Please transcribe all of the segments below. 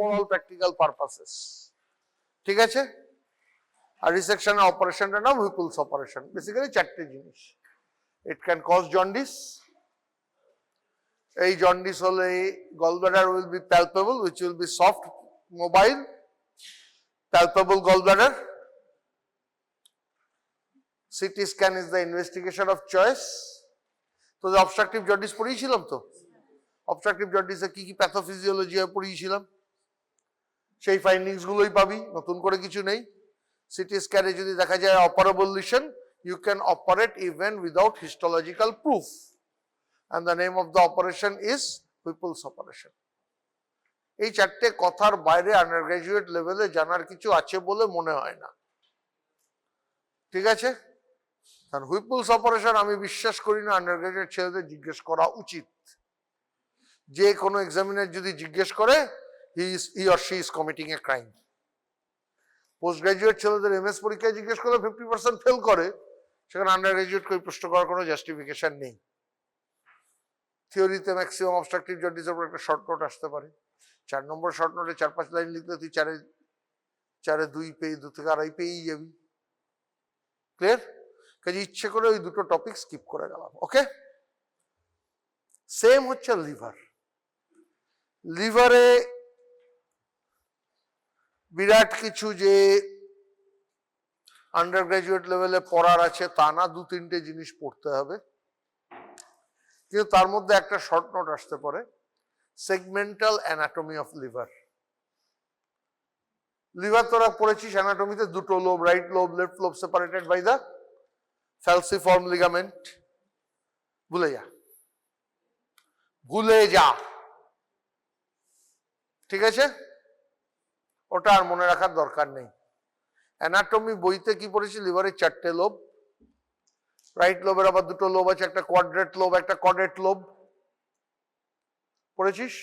For all practical purposes. ঠিক আছে? আর resection অপারেশনটার নাম হুইপলস অপারেশন। বেসিক্যালি চারটে জিনিস। It can cause jaundice. এই জন্ডিস হলে gallbladder will be palpable, which will be soft, mobile, palpable gallbladder. CT scan is the investigation of choice. তো obstructive jaundice পড়িয়েছিলাম তো। Obstructive জন্ডিসে কি কি প্যাথোফিজিওলজি পড়িয়েছিলাম, সেই ফাইন্ডিংস গুলোই পাবি, নতুন করে কিছু নেই। সিটি স্ক্যানে যদি দেখা যায় operable lesion, you can operate even without histological proof, and the name of the operation is Whipple's operation. এই চারটে কথার বাইরে আন্ডার গ্রাজুয়েট লেভেলে জানার কিছু আছে বলে মনে হয় না। ঠিক আছে? কারণ হুইপলস অপারেশন আমি বিশ্বাস করি না আন্ডার গ্রাজুয়েট ছেলেদের জিজ্ঞেস করা উচিত। যে কোনো এক্সামিনার যদি জিজ্ঞেস করে, he or she is committing a crime. Post graduate ছেলেদের এমএস পরীক্ষায় জিজ্ঞেস করলে 50% ফেল করে, সেখানে আন্ডার গ্রাজুয়েটকে প্রশ্ন করার কোনো জাস্টিফিকেশন নেই। থিওরিতে ম্যাক্সিমাম অবস্ট্রাকটিভ জন্ডিসের উপর একটা শর্ট নোট আসতে পারে। 4 নম্বর শর্ট নোটে 4-5 লাইন লিখলে তুই 4-এ 2 পেয়ে 2 থেকে 2.5 পেয়েই যাবি। ক্লিয়ার? কাজে ইচ্ছে করে ওই দুটো টপিক স্কিপ করে গেলাম। ওকে? সেম হচ্ছে লিভার। লিভারে বিরাট কিছু যে আন্ডার গ্রাজুয়েট লেভেলে পড়ার আছে তা না, 2-3টে জিনিস পড়তে হবে। কিন্তু তার মধ্যে একটা শর্ট নোট আসতে পারে, segmental anatomy of liver. Liver তোরা পড়েছিস অ্যানাটমিতে, দুটো lobe, right lobe, left lobe separated by the falciform ligament. ভুলে যা, ভুলে যা। ঠিক আছে? ওটা আর মনে রাখার দরকার নেই। অ্যানাটমি বইতে কি পড়েছি? লিভারের 4টে লোব, রাইট লোবের আবার 2টো লোব আছে, একটা কোয়াড্রেট লোব, একটা কর্ডেট লোব পড়েছিস।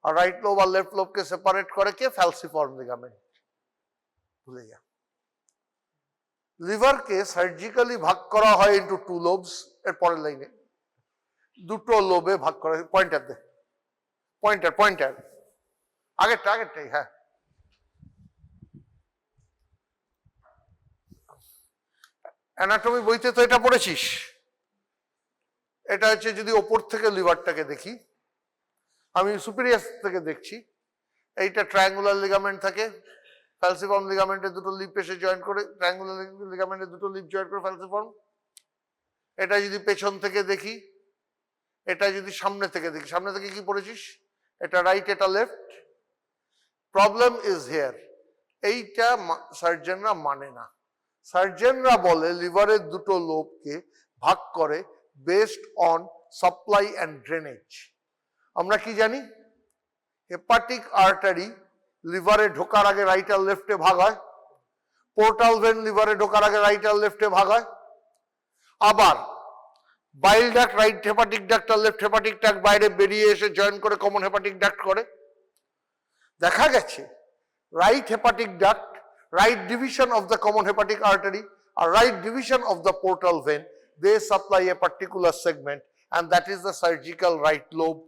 আর রাইট লোব আর লেফট লোবকে সেপারেট করে কে? ফ্যালসিফর্ম লিগামেন্ট। ভুলে যা। লিভারকে সার্জিক্যালি ভাগ করা হয় ইন্টু 2 লোবস। এর পরের লাইনে 2টো লোবে ভাগ করা হয়। পয়েন্টার দে, পয়েন্টার আগেরটাই। হ্যাঁ, অ্যানাটমি বইতে তো এটা পড়েছিস। এটা হচ্ছে যদি ওপর থেকে লিভারটাকে দেখি, আমি সুপিরিয়ার থেকে দেখছি, এইটা ট্রায়াঙ্গুলার লিগামেন্ট থাকে, ফ্যালসিফর্ম লিগামেন্টের 2টো লিপ এসে জয়েন করে, ট্রায়াঙ্গুলার লিগামেন্টের 2টো লিপ জয়েন করে ফ্যালসিফর্ম। এটা যদি পেছন থেকে দেখি, এটা যদি সামনে থেকে দেখি, সামনে থেকে কি পড়েছিস? এটা রাইট, এটা লেফট। প্রবলেম ইজ হিয়ার, এইটা সার্জনরা মানে না। সার্জনরা বলে লিভারের 2টো লোবকে ভাগ করে based on supply and drainage. আমরা কি জানি? হেপাটিক আর্টারি লিভারে ঢোকার আগে রাইট আর লেফটে ভাগ হয়, পোর্টাল ভেন লিভারে ঢোকার আগে রাইট আর লেফটে ভাগ হয়, আবার bile duct, right hepatic duct আর লেফট হেপাটিক ডাক্ট বাইরে বেরিয়ে এসে জয়েন করে কমন হেপাটিক ডাক্ট করে। দেখা গেছে right hepatic duct, right division of the common hepatic artery or right division of the portal vein, they supply a particular segment, and that is the surgical right lobe.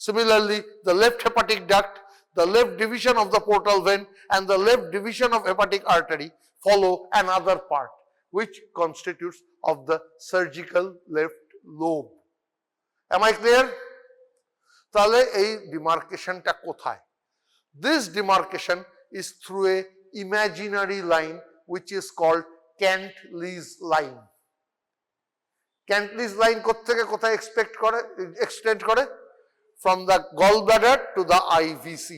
Similarly, the left hepatic duct, the left division of the portal vein and the left division of hepatic artery follow another part which constitutes of the surgical left lobe. Am I clear? তাহলে এই ডিমার্কেশনটা কোথায়? This demarcation is through a imaginary line which is called Kent-Lees line. Kent-Lees line কোত্থেকে কোথায় extend করে? From the gallbladder to the IVC,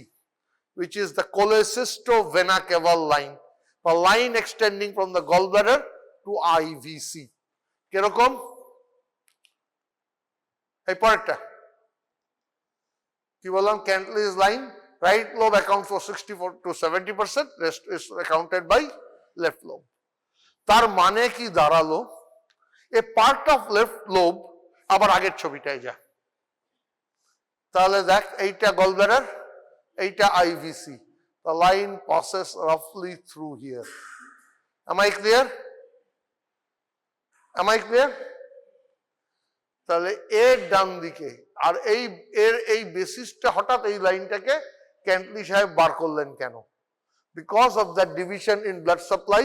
which is the cholecystosvenacaval line, a line extending from the gallbladder to IVC. কিরকম? এই পরেরটা কি বললাম? Kent-Lees line, right lobe accounts for 64 to 70%, rest is accounted by left lobe. তার মানে কি দাঁড়ালো? a part of left lobe, আবার আগের ছবিটায় যা, তাহলে দেখ এইটা gallbladder, এইটা IVC, the line passes roughly through here. Am I clear? Am I clear? তাহলে এর ডান দিকে আর এই বেসিসটা হঠাৎ এই লাইনটাকে ক্যান্টলি সাহেব বার করলেন কেন? Because of that division in blood supply,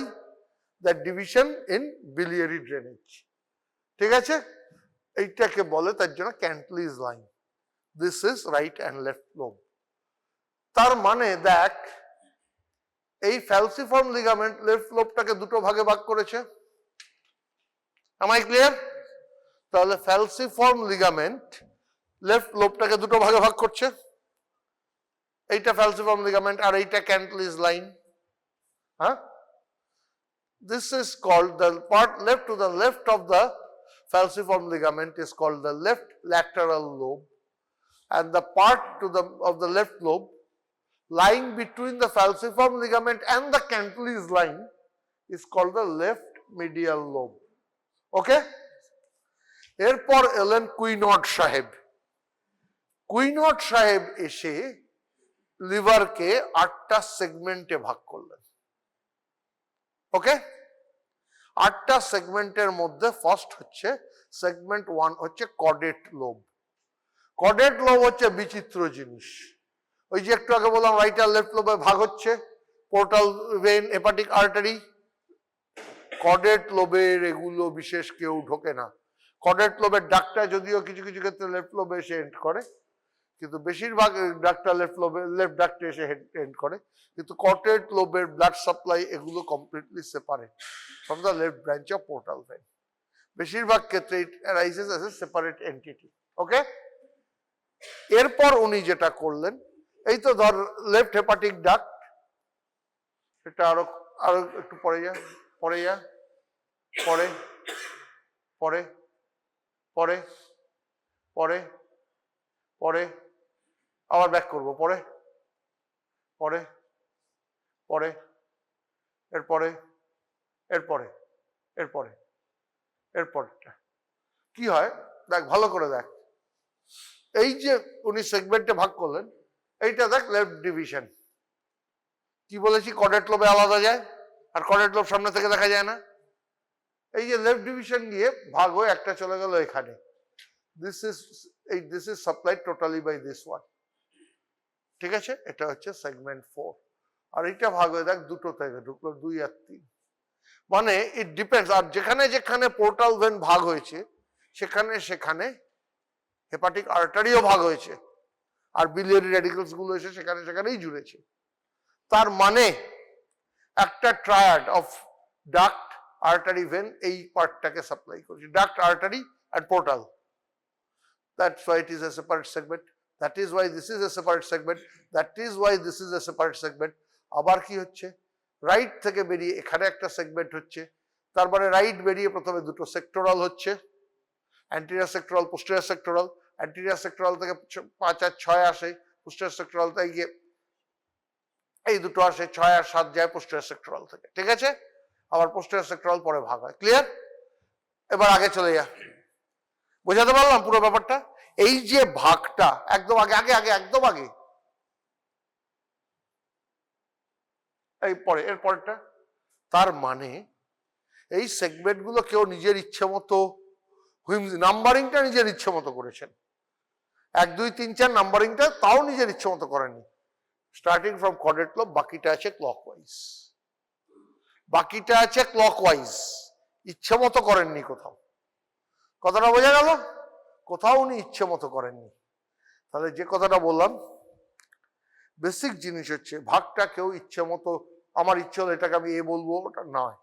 that division in biliary drainage. ঠিক আছে, এইটাকে বলে তার জন্য Cantlie's line. This is right and left lobe. তার মানে দেখ, এই ফ্যালসিফর্ম লিগামেন্ট লেফট লোবটাকে দুটো ভাগে ভাগ করেছে। Am I clear? তাহলে ফ্যালসিফর্ম লিগামেন্ট লেফট লোবটাকে দুটো ভাগে ভাগ করছে। এইটা ফ্যালসিফর্ম লিগামেন্ট আর এইটা ক্যান্টলিজ লাইন। হ্যাঁ, this is called, the part left to the left of the falciform ligament is called the left lateral lobe, and the part to the of the left lobe lying between the falciform ligament and the cantilis line is called the left medial lobe. Okay, এরপর এলেন কুইনট সাহেব। কুইনট সাহেব এসে লিভারকে 8টা সেগমেন্টে ভাগ করলেন। ওকে, 8টা সেগমেন্টের মধ্যে ফার্স্ট হচ্ছে সেগমেন্ট 1 হচ্ছে কডেট লোব। কডেট লোব হচ্ছে বিচিত্র জিনিস। ওই যে একটু আগে বললাম রাইট আর লেফট লোবে ভাগ হচ্ছে, portal vein, hepatic artery. Caudate লোবের এগুলো বিশেষ কেউ ঢোকে না। কডেট লোবের ডাকটা যদিও কিছু কিছু ক্ষেত্রে লেফট লোবে এসে এন্ড করে, কিন্তু বেশিরভাগ ডাক্তার লেফট লোবে লেফট ডাক্টে এসে এন্ড করে। কিন্তু কডেট লোবের ব্লাড সাপ্লাই এগুলো completely separate from the left branch of portal vein. বেশিরভাগ ক্ষেত্রে it arises as a separate entity. Okay, এরপর উনি যেটা করলেন, এই তো ধর লেফট হেপাটিক ডাক্ট, এটা আরো আরো একটু পরে যা, পরে যা, পরে পরে পরে পরে পরে আবার ব্যাক করব, পরে পরে পরে এরপরে এরপরে এরপরে এরপরটা কি হয় দেখ, ভালো করে দেখ। এই যে উনি সেগমেন্টে ভাগ করলেন, এইটা দেখ লেফট ডিভিশন। কি বলেছি, কডেট লোবে আলাদা যায় আর কডেট লোব সামনে থেকে দেখা যায় না। এই যে লেফট ডিভিশন গিয়ে ভাগ হয়ে একটা চলে গেল এখানে। This is supplied totally by this one. ঠিক আছে, এটা হচ্ছে সেগমেন্ট 4। আর এটা ভাগ হয়ে দেখ দুটো থেকে ঢুকলো, 2 আর 3। মানে ইট ডিপেন্ডস। আর যেখানে যেখানে পোর্টাল ভেন ভাগ হয়েছে সেখানে সেখানে হেপাটিক আর্টারিও ভাগ হয়েছে, আর বিলিয়ারি রেডিকেলস গুলো এসে সেখানে সেখানেই জুড়েছে। তার মানে একটা triad of duct, artery, vein এই পার্টটাকে সাপ্লাই করছে, duct, artery and portal. That's why it is a separate segment. That is why this is a separate segment. That is why this is a separate segment. আবার কি হচ্ছে, right থেকে বেরিয়ে এখানে একটা সেগমেন্ট হচ্ছে। তারপরে রাইট বেরিয়ে প্রথমে দুটো সেক্টরাল হচ্ছে, anterior sectoral, posterior sectoral. Anterior sectoral থেকে 5 আর 6 আসে, পোস্টেরিয়র সেক্টরাল থেকে গিয়ে এই দুটো আসে, 6 আর 7 যায় পোস্টেরিয়র সেক্টরাল থেকে। ঠিক আছে, আবার পোস্টেরিয়র সেক্টরাল পরে ভাগ হয়। ক্লিয়ার? এবার আগে চলে যা, বোঝাতে পারলাম পুরো ব্যাপারটা? এই যে ভাগটা একদম আগে আগে আগে একদম আগে, এই পরে এর পরেরটা। তার মানে এই সেগমেন্ট গুলো কেউ নিজের ইচ্ছে মতো নাম্বারিংটা নিজের ইচ্ছে মতো করেছেন। 1 2 3 4 নাম্বারিংটা তাও নিজের ইচ্ছে মতো করেননি। স্টার্টিং ফ্রম কডেট লোব, বাকিটা আছে ক্লকওয়াইজ, বাকিটা আছে ক্লকওয়াইজ, ইচ্ছে মতো করেননি কোথাও। কথাটা বোঝা গেল? কোথাও উনি ইচ্ছে মতো করেননি। তাহলে যে কথাটা বললাম, বেসিক জিনিস হচ্ছে ভাগটা কেউ ইচ্ছে মতো, আমার ইচ্ছে হলো এটাকে আমি এ বলবো, ওটা নয়।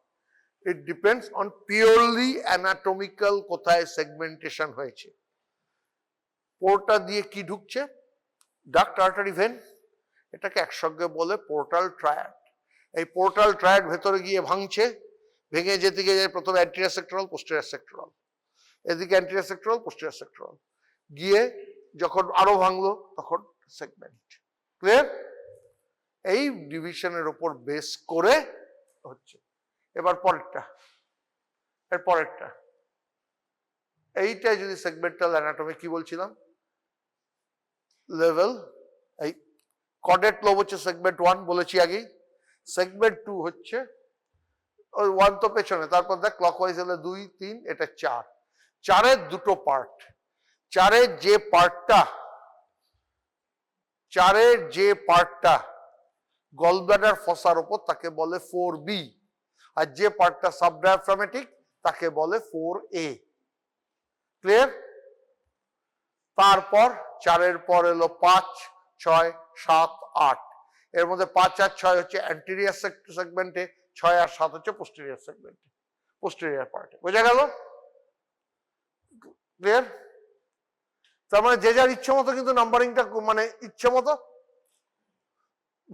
It depends on purely anatomical কোথায় সেগমেন্টেশন হয়েছে। পোর্টা দিয়ে কি ঢুকছে, ডাক্ট, আর্টারি, ভেন, এটাকে একসঙ্গে বলে পোর্টাল ট্রায়াড। এই পোর্টাল ট্রায়াড ভেতরে গিয়ে ভাঙছে, ভেঙে যেতে গিয়ে প্রথমে অ্যান্টেরিয়র সেক্টরাল, পোস্টেরিয়র সেক্টরাল, এদিকে অ্যান্টেরিয়র সেক্টরাল, পোস্টেরিয়র সেক্টরাল, গিয়ে যখন আরো ভাঙলো তখন সেগমেন্ট। ক্লিয়ার? এই ডিভিশনের উপর বেস করে হচ্ছে। এবার পরেরটা, এর পরেরটা, এইটাই যদি সেগমেন্টাল অ্যানাটমি, কি বলছিলাম, লেভেল। এই কডেট লোব হচ্ছে সেগমেন্ট 1 বলেছি আগেই। সেগমেন্ট 2 হচ্ছে ওই 1 তো পেছনে, তারপর দেখ ক্লকওয়াইজ হলে 2 3, এটা 4। 4-এর দুটো পার্ট। 4-এর যে পার্টটা চারের যে পার্টটা গল ব্লাডার ফসার উপর তাকে বলে 4B, আর যে পার্টটা সাবডায়াফ্রামেটিক তাকে বলে 4A। ক্লিয়ার? তারপর চারের পর এলো 5, 6, 7, 8। এর মধ্যে 5 আর 6 হচ্ছে অ্যান্টেরিয়র সেগমেন্টে, 6 আর 7 হচ্ছে পোস্টেরিয়র সেগমেন্টে, পোস্টেরিয়র পার্টে। বোঝা গেল? ক্লিয়ার? তার মানে যে যার ইচ্ছে মতো কিন্তু নাম্বারিংটা মানে ইচ্ছে মতো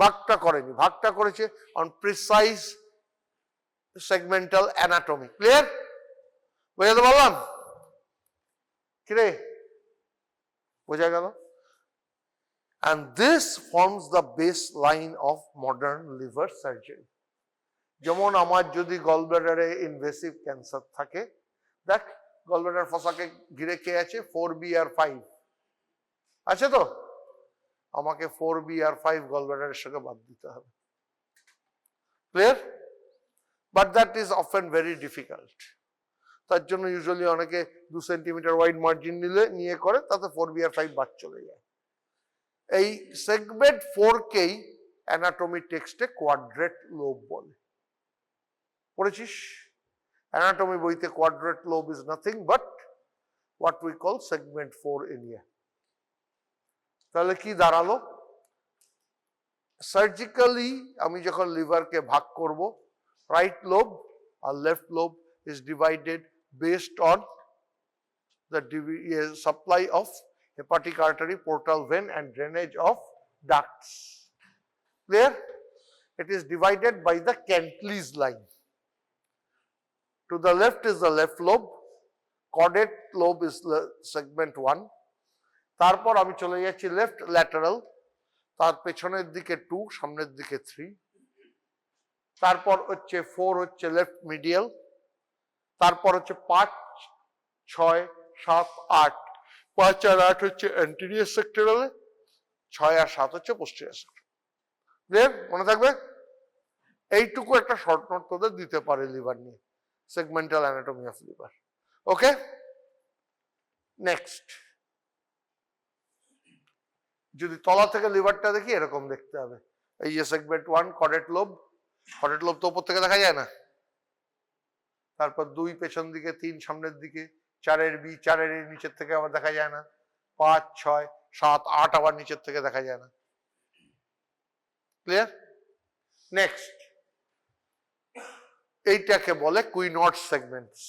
ভাগটা করেনি, ভাগটা করেছে on precise segmental anatomy. Clear? বুঝাতে পারলাম? কিরে, বোঝা গেল? And this forms the baseline of modern liver surgery. যেমন আমার যদি গলব্লাডারে ইনভেসিভ ক্যান্সার থাকে, দেখ গলব্লাডার ফসাকে ঘিরে কে আছে? 4B আর 5 আছে তো, আমাকে 4B আর 5 গলব্লাডারের সঙ্গে বাদ দিতে হবে। Clear? But that is often very difficult. তার জন্য ইউজুয়ালি অনেকে 2 সেন্টিমিটার ওয়াইড মার্জিন নিয়ে করে, তাতে 4B আর 5 বাদ চলে যায়। এই সেগমেন্ট 4কেই অ্যানাটমি টেক্সটে কোয়াড্রেট লোব বলে। পড়েছিস? অ্যানাটমি বইতে quadrate lobe is nothing but what we call segment 4 area. তাহলে কি দাঁড়ালো? সার্জিক্যালি আমি যখন লিভারকে ভাগ করব, রাইট লোব আর left lobe is divided based on the supply of hepatic artery, portal vein and drainage of ducts. Clear? It is divided by the Cantley's line. To the left is the left lobe, caudate lobe is segment 1. তারপর আমি চলে যাচ্ছি left lateral, তার পেছনের দিকে 2, সামনের দিকে 3। তারপর হচ্ছে 4 হচ্ছে লেফট মিডিয়াল, তারপর হচ্ছে 5, 6, 7, 8। 5 আর 8 হচ্ছে অ্যান্টেরিয়র সেক্টরালে, 6 আর 7 হচ্ছে পোস্টেরিয়র সেক্টরাল। ক্লিয়ার? মনে থাকবে? এইটুকু একটা শর্ট নোট তোদের দিতে পারে লিভার নিয়ে, segmental anatomy of liver. Okay, next. যদি তলা থেকে লিভারটা দেখি এরকম দেখতে হবে। এই যে সেগমেন্ট 1 কডেট লোব, কডেট লোব তো উপর থেকে দেখা যায় না। তারপর 2 পেছন দিকে, 3 সামনের দিকে, 4 B, 4 A নিচের থেকে আবার দেখা যায় না, 5, 6, 7, 8 আবার নিচের থেকে দেখা যায় না। ক্লিয়ার? নেক্সট, এইটাকে বলে কুইনট সেগমেন্টস।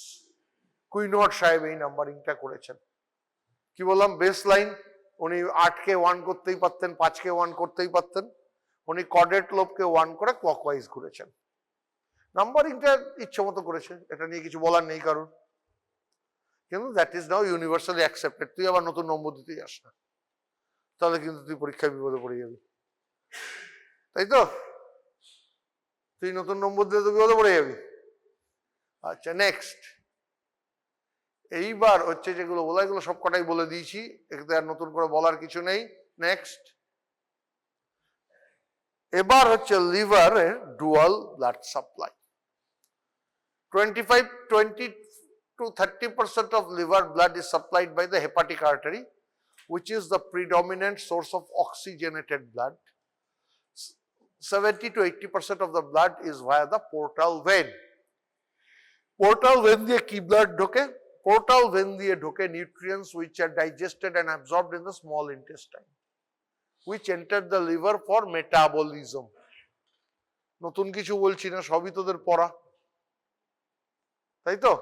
কুইনট সাহেব এই নাম্বারিংটা করেছেন। কি বললাম? বেস লাইন উনি 8কে 1 করতেই পারতেন, 5কে 1 করতেই পারতেন, উনি কডেট লোবকে 1 করে ক্লকওয়াইজ ঘুরেছেন। নাম্বারিংটা ইচ্ছে মতো করেছে, এটা নিয়ে কিছু বলার নেই কারণ, কিন্তু that is now universally accepted. তুই আবার নতুন নম্বর দিতেই আস না, তাহলে কিন্তু তুই পরীক্ষায় বিপদে পড়ে যাবি, তাই তো? তুই নতুন নম্বর দিয়ে তো বিপদে পড়ে যাবি। আচ্ছা, নেক্সট। এইবার হচ্ছে যেগুলো বলা, এগুলো সব কটাই বলে দিয়েছি, এতে আর নতুন করে বলার কিছু নেই। নেক্সট, এবার হচ্ছে লিভারের dual blood supply. 20 to 30% of liver blood is supplied by the hepatic artery, which is the predominant source of oxygenated blood. 70 to 80% of the blood is via the portal vein. Portal vein দিয়ে কি blood ঢোকে? Portal vein দিয়ে ঢোকে nutrients which are digested and absorbed in the small intestine, which enter the liver for metabolism. নতুন কিছু বলছি না, সবই তোদের পড়া, তাই তো?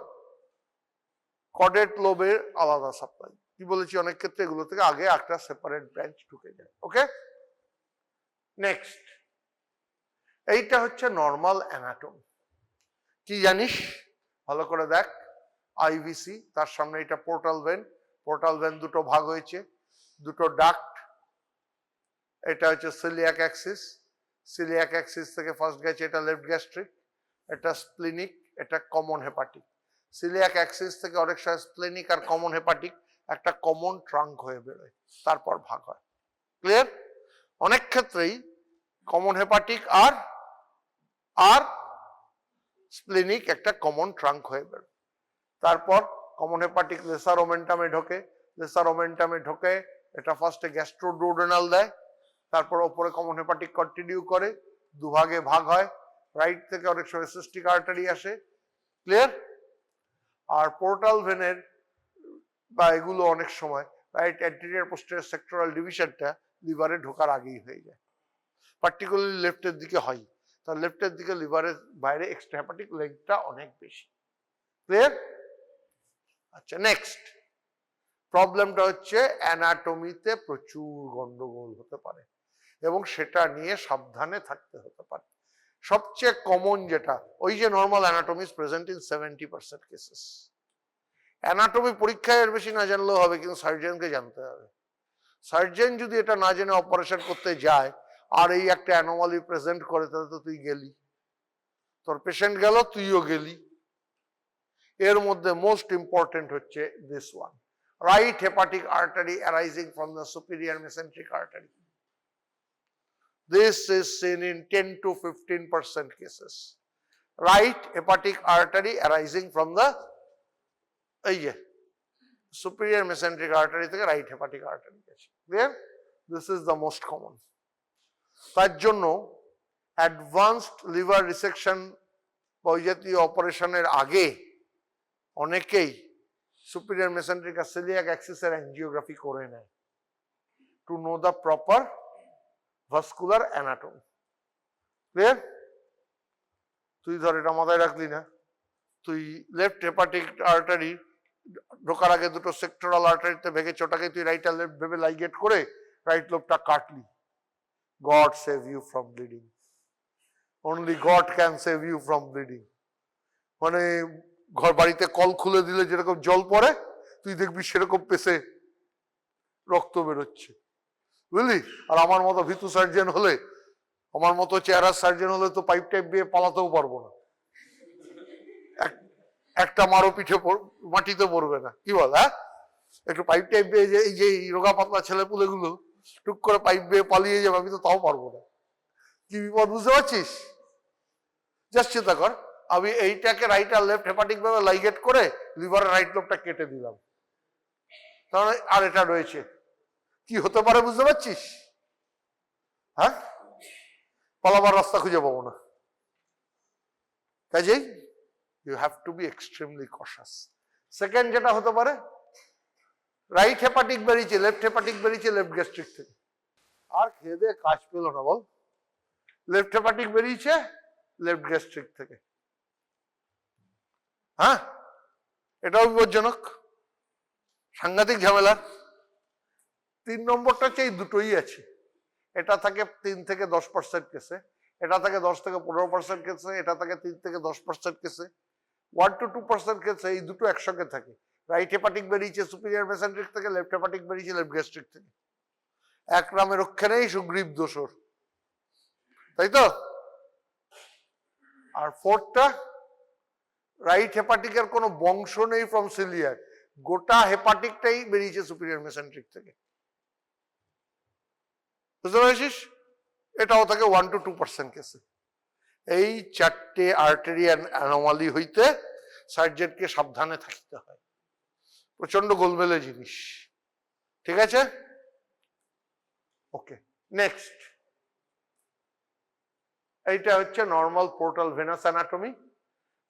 কডেট লোবের আলাদা সাপ্লাই। কি বলেছি? অনেক ক্ষেত্রে এগুলো থেকে আগে একটা সেপারেট ব্রাঞ্চ ঢুকে যায়। ওকে, নেক্সট। এইটা হচ্ছে নর্মাল অ্যানাটমি। কি জানিস? ভালো করে দেখ। আইভিসি, তার সামনে এটা পোর্টাল ভেন। পোর্টাল ভেন দুটো ভাগ হয়েছে, দুটো ডাক্ট। এটা হচ্ছে সিলিয়াক অ্যাক্সিস। সিলিয়াক অ্যাক্সিস থেকে ফার্স্ট গেছে এটা লেফট গ্যাস্ট্রিক, এটা স্প্লিনিক, এটা কমন হেপাটিক। সিলিয়াক অ্যাক্সিস থেকে অনেক সময় স্প্লেনিক আর কমন হেপাটিক একটা কমন ট্রাঙ্ক হয়ে বেরোয়, তারপর ভাগ হয়। ক্লিয়ার? অনেক ক্ষেত্রেই কমন হেপাটিক আর স্প্লেনিক একটা কমন ট্রাঙ্ক হয়ে বেরোয়। তারপর কমন হেপাটিক লেসার ওমেন্টামে ঢোকে, লেসার ওমেন্টামে ঢোকে এটা ফার্স্টে গ্যাস্ট্রোডুওডেনাল দেয়, তারপর ওপরে কমন হেপাটিক কন্টিনিউ করে, দুভাগে ভাগ হয়, রাইট থেকে অনেক সময় সিস্টিক আর্টারি আসে, ক্লিয়ার? আর পোর্টাল ভেনের বা এগুলো অনেক সময় রাইট অ্যান্টেরিয়র পোস্টেরিয়র সেক্টরাল ডিভিশনটা লিভারে ঢোকার আগেই হয়ে যায়, পার্টিকুলারলি লেফটের দিকে হয়, তার লেফটের দিকে লিভারের বাইরে এক্সট্রা হেপাটিক লেগটা অনেক বেশি, ক্লিয়ার? আচ্ছা, নেক্সট প্রবলেমটা হচ্ছে অ্যানাটমিতে প্রচুর গন্ডগোল হতে পারে এবং সেটা নিয়ে সাবধানে থাকতে হতে পারে। সবচেয়ে কমন যেটা, ওই যে normal anatomy is present in 70% cases. Anatomy পরীক্ষায় এর বেশি না জানলেও হবে, কিন্তু সার্জনকে জানতে হবে। সার্জন যদি এটা না জেনে অপারেশন করতে যায় আর এই একটা অ্যানোমালি প্রেজেন্ট করে, তাহলে তো তুই গেলি, তোর পেশেন্ট গেল, তুইও গেলি। এর মধ্যে মোস্ট ইম্পর্টেন্ট হচ্ছে this one, right hepatic artery arising from the superior mesenteric artery. This is seen in 10 to 15% cases. Right hepatic artery arising from the superior mesenteric artery থেকে right hepatic artery গেছে, clear? This is the most common. তার জন্য advanced liver resection ওই জাতীয় অপারেশনের আগে অনেকেই superior mesenteric আর celiac axis এর angiography করে নেয় to know the proper vascular anatomy, clear? তুই ধর এটা মাথায় রাখলি না, তুই লেফট হেপাটিক আর্টারি ঢোকার আগে দুটো সেক্টরাল আর্টারিতে ভেঙেছে, ওটাকে তুই রাইট আর লেফট ভেবে লাইগেট করে রাইট লোবটা কাটলি, God save you from bleeding. Only God can save you from bleeding. মানে ঘর বাড়িতে কল খুলে দিলে যেরকম জল পড়ে, তুই দেখবি সেরকম পেছে রক্ত বেরোচ্ছে, বুঝলি? আর আমার মতো ভীতু সার্জন হলে, আমার মতো চেহারা সার্জন হলে তো পাইপ টাইপ দিয়ে পালাতেও পারবো না, একটা মারো পিঠে মাটিতে পড়বে না, কি বল? হ্যাঁ, একটু পাইপ টাইপ দিয়ে এই যে রোগা পাতলা ছেলে পুলেগুলো টুক করে পাইপ দিয়ে পালিয়ে যাবে, আমি তো তাও পারবো না। কি বিপদ বুঝতে পারছিস? জাস্ট চিন্তা কর, আমি এইটাকে রাইট আর লেফট হেপাটিক ভাবে লাইগেট করে লিভারের রাইট লোবটা কেটে দিলাম, তাহলে আর এটা রয়েছে, কি হতে পারে বুঝতে পারছিস? হ্যাঁ, পালাবার রাস্তা খুঁজে পাবো না। কাজেই you have to be extremely cautious. Second যেটা হতে পারে, রাইট হেপাটিক বেরিয়েছে, লেফট হেপাটিক বেরিয়েছে লেফট গ্যাস্ট্রিক থেকে, আর খেয়ে দিয়ে কাজ পেল না, বল? লেফট হেপাটিক বেরিয়েছে লেফট গ্যাস্ট্রিক থেকে, হ্যাঁ, এটাও বিপজ্জনক, সাংঘাতিক ঝামেলা। 3 নম্বরটা হচ্ছে এই দুটোই আছে, এটা থাকে 3 থেকে 10% কেসে, এটা থাকে 10 থেকে 15% কেসে, এটা থাকে 3 থেকে 10% কেসে, 1 to 2% কেসে এই দুটো একসঙ্গে থাকে। রাইট হেপাটিক বেরিয়েছে সুপিরিয়র মেসেন্ট্রিক থেকে, লেফট হেপাটিক বেরিয়েছে লেফট গ্যাস্ট্রিক থেকে, এক নামে রক্ষে নেই, সুগ্রীব দোসর, তাই তো? আর ফোর্থটা, রাইট হেপাটিকের কোনো বংশ নেই ফ্রম সিলিয়াক, গোটা হেপাটিকটাই বেরিয়েছে সুপিরিয়র মেসেন্ট্রিক থেকে, বুঝতে পারছিস? এটাও থাকে 1 to 2% কেসে। এই 4টে আর্টেরিয়ান অ্যানোমালি হইতে সার্জনকে সাবধানে থাকতে হয়, প্রচন্ড গোলমেলে জিনিস, ঠিক আছে? ওকে, নেক্সট, এইটা হচ্ছে নর্মাল পোর্টাল ভেনাস অ্যানাটমি।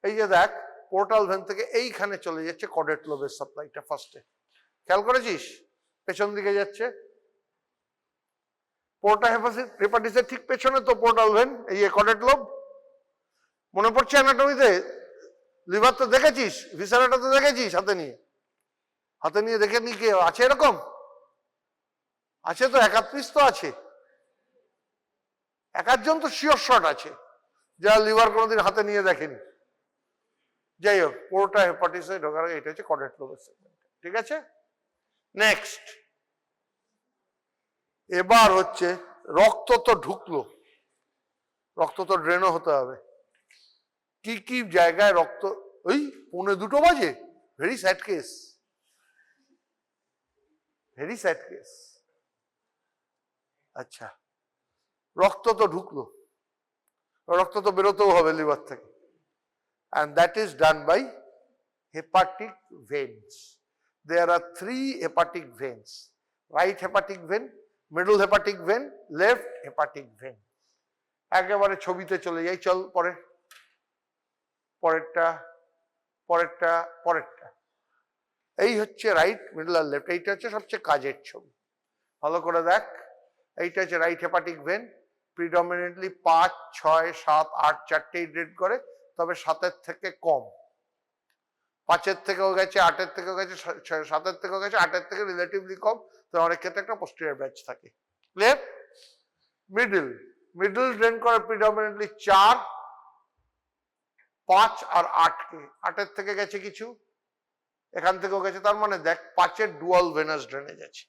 এই যে দেখ, পোর্টাল ভেন থেকে এইখানে চলে যাচ্ছে কডেট লোবের সাপ্লাইটা, ফার্স্টে খেয়াল করেছিস? পেছন দিকে যাচ্ছে, পোর্টা হেপাটিসের ঠিক পেছনে তো পোর্টাল ভেন, এই কডেট লোব, মনে পড়ছে অ্যানাটমিতে? লিভার তো দেখেছিস, ভিসারাটা তো দেখেছিস হাতে নিয়ে দেখে নি, কে আছে এরকম? আছে তো, 1 পিস তো আছে, 1 তো শিওর শট আছে যা লিভার কোনোদিন হাতে নিয়ে দেখেনি। যাই হোক, পোর্টা হেপাটিসে ঢোকার আগে এটা হচ্ছে কডেট লোবের সেগমেন্ট, ঠিক আছে? নেক্সট, এবার হচ্ছে রক্ত তো ঢুকলো, রক্ত তো ড্রেনও হতে হবে, কি কি জায়গায় রক্ত, ওই 1:45 বাজে, very sad case, very sad case. আচ্ছা, রক্ত তো ঢুকলো, রক্ত তো বেরোতেও হবে লিভার থেকে, and that is done by hepatic veins. There are 3 hepatic veins, right hepatic vein, middle hepatic vein, left hepatic vein. একেবারে ছবিতে চলে যাই, চল পরেরটা পরেরটা পরেরটা। এই হচ্ছে রাইট, মিডল আর লেফট। এইটা হচ্ছে সবচেয়ে কাজের ছবি, ভালো করে দেখ। এইটা হচ্ছে রাইট হেপাটিক ভেন, প্রিডমিনেন্টলি 5, 6, 7, 8 চারটেই ড্রেন করে, তবে 7-এর থেকে কম। 5-এর থেকেও গেছে, 8-এর থেকেও গেছে, 7-এর থেকেও গেছে, 8-এর থেকে রিলেটিভলি কম। তো অনেক ক্ষেত্রে একটা পোস্টেরিয়র ব্যাচ থাকে। ক্লিয়ার? মিডল ড্রেন করে প্রিডমিনেন্টলি 4, 5 আর 8-কে। 8-এর থেকে গেছে কিছু, এখান থেকেও গেছে, তার মানে দেখ 5-এর ডুয়াল ভেনাস ড্রেনেজ আছে।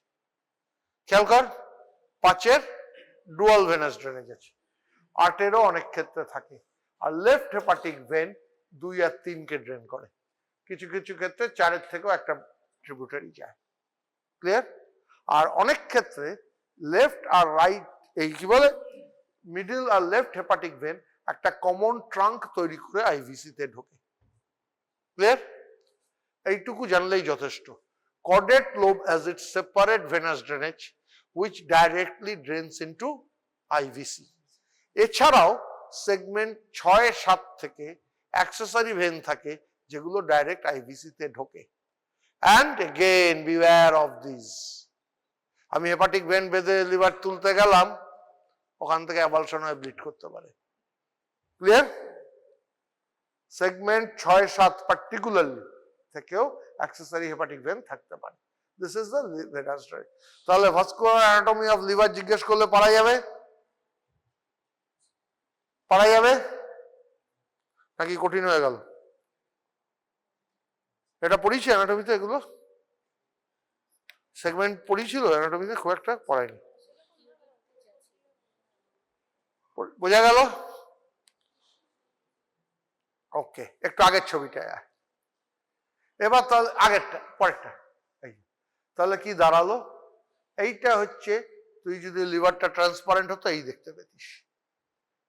খেয়াল কর, 5-এর ডুয়াল ভেনাস ড্রেনেজ আছে। 8-এরও অনেক ক্ষেত্রে থাকে। আর লেফট হেপাটিক ভেন 2 আর 3-কে ড্রেন করে, কিছু কিছু ক্ষেত্রে 4-এর থেকেও একটা ট্রিবিউটারি যায়। ক্লিয়ার? আর অনেক ক্ষেত্রে লেফট আর রাইট, এই কি বলে, মিডল আর লেফট হেপাটিক ভেন একটা কমন ট্রাঙ্ক তৈরি করে আইভিসি তে ঢোকে। ক্লিয়ার? এইটুকু জানলেই যথেষ্ট। Caudate lobe as its separate venous drainage which directly drains into IVC. এছাড়াও সেগমেন্ট 6-7 থেকে অ্যাক্সেসরি ভেন থাকে যেগুলো ডাইরেক্ট আইভিসি তে ঢোকে। And again beware of these. আমি হেপাটিক ভেন বেঁধে লিভার তুলতে গেলাম, ওখান থেকে অ্যাবালশন হয়ে ব্লিড করতে পারে। ক্লিয়ার? সেগমেন্ট 6-7 পার্টিকুলারলি থেকেও অ্যাক্সেসরি হেপাটিক ভেন থাকতে পারে। This is the venous drainage. তাহলে ভাস্কুলার অ্যানাটমি অফ লিভার জিজ্ঞেস করলে পারা যাবে? পারা যাবে নাকি কঠিন হয়ে গেল? এটা পড়িয়েছি অ্যানাটমিতে? এগুলো সেগমেন্ট পড়িয়েছিল অ্যানাটমিতে, খুব একটা পড়ায়নি। বোঝা গেল? ওকে, একটু আগের ছবিটা এবার, তাহলে আগেরটা পরেরটা। তাহলে কি দাঁড়ালো? এইটা হচ্ছে, তুই যদি লিভারটা ট্রান্সপারেন্ট হতো এই দেখতে পেতিস,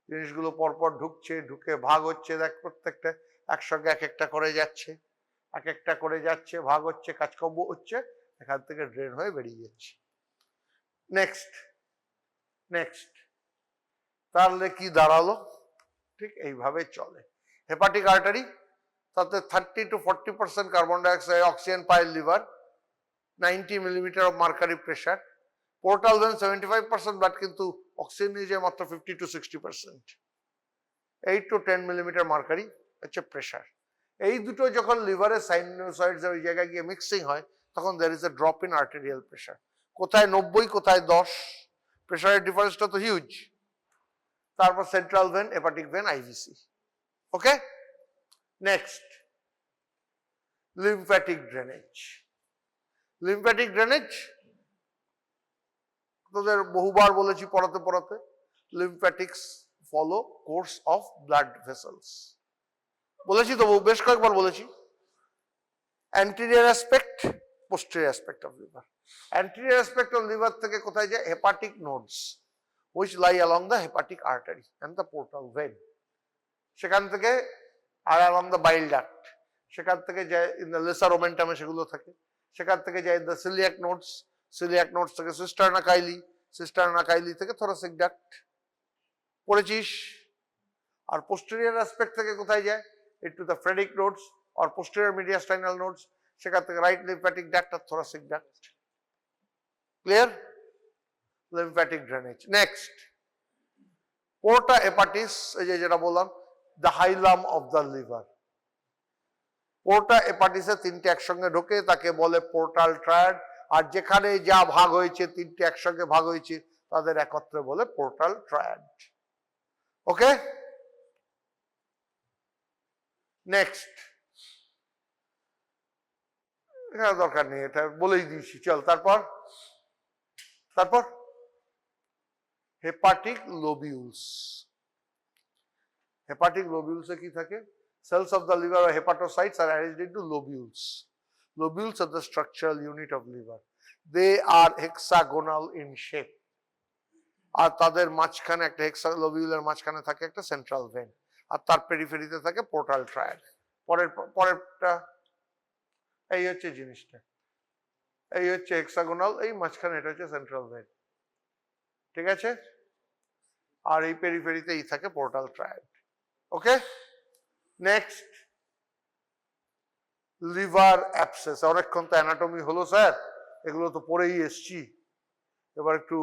জিনিসগুলো পরপর ঢুকছে, ঢুকে ভাগ হচ্ছে, দেখ প্রত্যেকটা একসঙ্গে এক একটা করে যাচ্ছে, এক একটা করে যাচ্ছে, ভাগ হচ্ছে, কাজকর্ম হচ্ছে, এখান থেকে ড্রেন হয়ে বেরিয়ে যাচ্ছে। নেক্সট তাহলে কি দাঁড়ালো? ঠিক এইভাবে চলে। হেপাটিক আর্টারি, তাতে 30 to 40% কার্বন ডাইঅক্সাইড অক্সিজেন পায় liver, 90 millimetre of mercury pressure. Portal when 75% blood, কিন্তু অক্সিজেন নিয়ে যায় মাত্র 50 to 60%। 8 to 10 মিলিমিটার মার্কারি হচ্ছে প্রেশার। এই দুটো যখন লিভারের সাইনোসয়েডস ওই জায়গায় গিয়ে মিক্সিং হয়, তখন there is a drop in arterial pressure। কোথায় 90, কোথায় 10, প্রেশারের ডিফারেন্সটা তো হিউজ। তারপর central vein, hepatic vein, IVC. Okay, next lymphatic drainage. Lymphatic drainage তোদের বহুবার বলেছি পড়াতে পড়াতে, lymphatics follow course of blood vessels. বলেছি তো, বেশ কয়েকবার বলেছি। Anterior aspect, posterior aspect of liver. Anterior aspect of liver থেকে কোথায় যায়? Hepatic nodes which lie along the hepatic artery and the portal vein। সেখান থেকে আর along the bile duct, সেখান থেকে যায় in the lesser omentum, সেগুলো থাকে। সেখান থেকে যায় the celiac nodes, celiac nodes থেকে cisterna chyli, cisterna chyli থেকে thoracic duct। পড়েছিস? আর posterior aspect থেকে কোথায় যায়? into the phrenic nodes or posterior mediastinal nodes, সেখান থেকে right lymphatic duct আর thoracic duct। Clear? Lymphatic drainage. Next porta hepatis, এই যে যেটা বললাম, the hilum of the liver. Porta হেপাটিসে 3টে একসঙ্গে ঢোকে, তাকে বলে পোর্টাল ট্রায়াড। আর যেখানে যা ভাগ হয়েছে, 3টে একসঙ্গে ভাগ হয়েছে, তাদের একত্রে বলে পোর্টাল ট্রায়াড। ওকে, নেক্সট। এখানে দরকার নেই, এটা বলেই দিয়েছি, চল তারপর হেপাটিক লোবিউলস। হেপাটিক লোবিউলসে কি থাকে? Cells of the liver or hepatocytes are arranged into lobules. Lobules are the structural unit of liver. They are hexagonal in shape. আর তাদের মাঝখানে একটা লোবিউলের মাঝখানে থাকে একটা সেন্ট্রাল ভেন, আর তার পেরিফেরিতে থাকে পোর্টাল ট্রায়াড। পরেরটা এই হচ্ছে জিনিসটা, এই হচ্ছে হেক্সাগোনাল, এই মাঝখানে এটা হচ্ছে সেন্ট্রাল ভেন। ঠিক আছে, আর এই পেরিফেরিতেই থাকে পোর্টাল ট্রায়াড। ওকে, নেক্সট লিভার অ্যাবসেস। অনেকক্ষণ তো অ্যানাটমি হলো স্যার, এগুলো তো পড়েই এসছি, এবার একটু